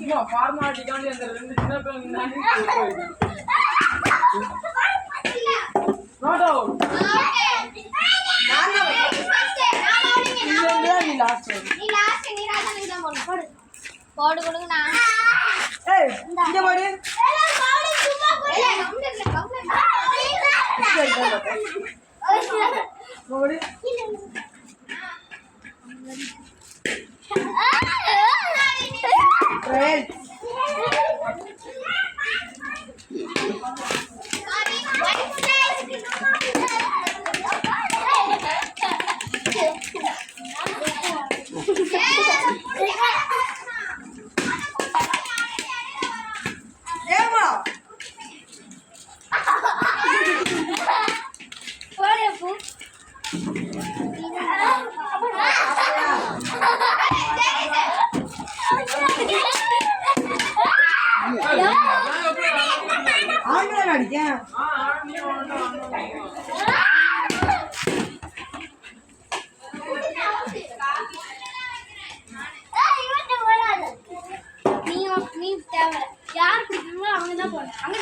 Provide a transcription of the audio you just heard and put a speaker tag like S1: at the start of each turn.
S1: சும்மா ஃபார்மாலிட்டிக்காண்டி அந்த ரெண்டு சின்ன பிள்ளைங்க நோட் அவுட் நீ லாஸ்ட் நீ தான் போடு போடு கொடுங்க நான் ஏய் இங்க போடு போடு ரைட் யார் பிடிக்கணுமோ அவங்க தான் போடணும். அங்கே